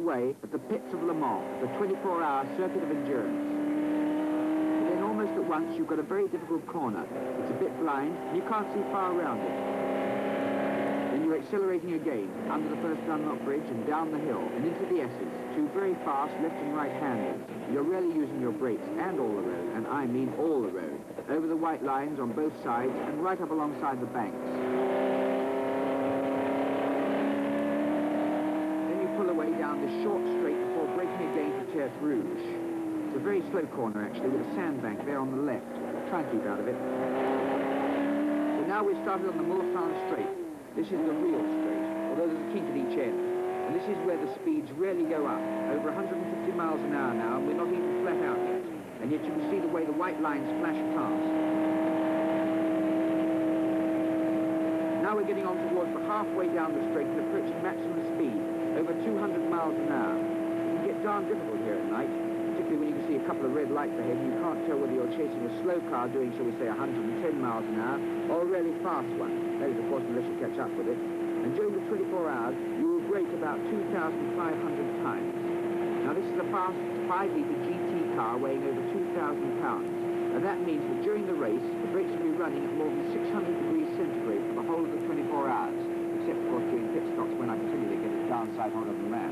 away at the pits of Le Mans, the 24-hour circuit of endurance. But then almost at once you've got a very difficult corner. It's a bit blind, and you can't see far around it. Then you're accelerating again, under the first Dunlop Bridge and down the hill, and into the S's, two very fast left and right-handers. You're really using your brakes and all the road, and I mean all the road, over the white lines on both sides and right up alongside the banks. Pull away down this short straight before breaking again to Tertre Rouge. It's a very slow corner, actually, with a sandbank there on the left. Try and keep out of it. So now we've started on the Mulsanne Straight. This is the real straight, although there's a kink at each end. And this is where the speeds really go up. Over 150 miles an hour now, and we're not even flat out yet. And yet you can see the way the white lines flash past. Now we're getting on towards the halfway down the straight and approaching maximum speed. Over 200 miles an hour. It can get darn difficult here at night, particularly when you can see a couple of red lights ahead and you can't tell whether you're chasing a slow car doing, shall we say, 110 miles an hour, or a really fast one. That is, of course, unless you catch up with it. And during the 24 hours, you will brake about 2,500 times. Now, this is a fast 5-litre GT car weighing over 2,000 pounds. And that means that during the race, the brakes will be running at more than 600 degrees centigrade for the whole of the 24 hours. Except, of course, during pit stops when I can tell you they get a downside on of the ramp.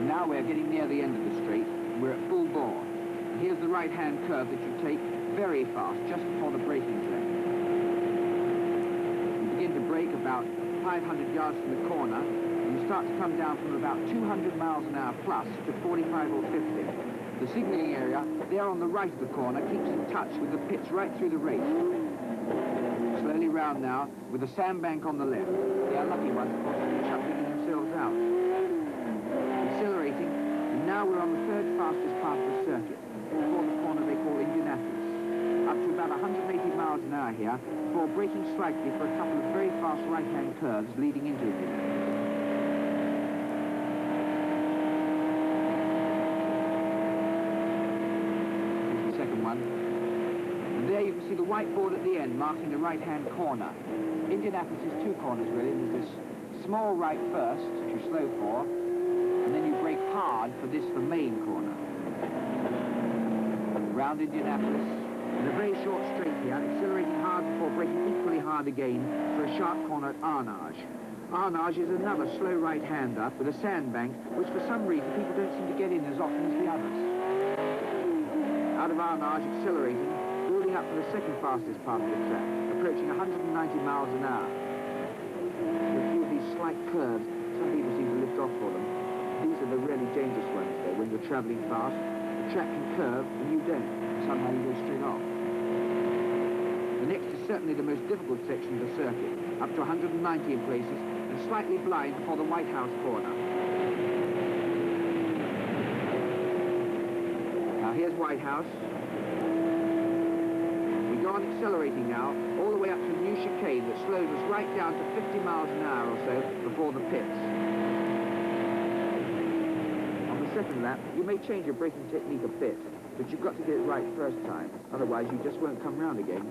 Now we're getting near the end of the straight, and we're at full bore. And here's the right-hand curve that you take very fast, just before the braking zone. You begin to brake about 500 yards from the corner, and you start to come down from about 200 miles an hour plus to 45 or 50. The signalling area, there on the right of the corner, keeps in touch with the pits right through the race. Slowly round now, with the sandbank on the left. The unlucky ones, of course, finish up digging themselves out. Accelerating, and now we're on the third fastest part of the circuit, before the corner they call Indianapolis. Up to about 180 miles an hour here, before braking slightly for a couple of very fast right-hand curves leading into Indianapolis. Here's the second one. There you can see the white board at the end marking the right-hand corner. Indianapolis is two corners really. There's this small right first, which you slow for, and then you brake hard for this, the main corner. Round Indianapolis, in a very short straight here, accelerating hard before braking equally hard again for a sharp corner at Arnage. Arnage is another slow right-hander with a sandbank, which for some reason people don't seem to get in as often as the others. Out of Arnage, accelerating, building up for the second fastest part of the track, approaching 190 miles an hour. With a few of these slight curves, some people seem to lift off for them. These are the really dangerous ones, though, when you're travelling fast. The track can curve, and you don't. Somehow you go straight off. The next is certainly the most difficult section of the circuit, up to 190 in places, and slightly blind before the White House corner. Now here's White House. We go on accelerating now, all the way up to a new chicane that slows us right down to 50 miles an hour or so before the pits. On the second lap, you may change your braking technique a bit, but you've got to get it right first time, otherwise you just won't come round again.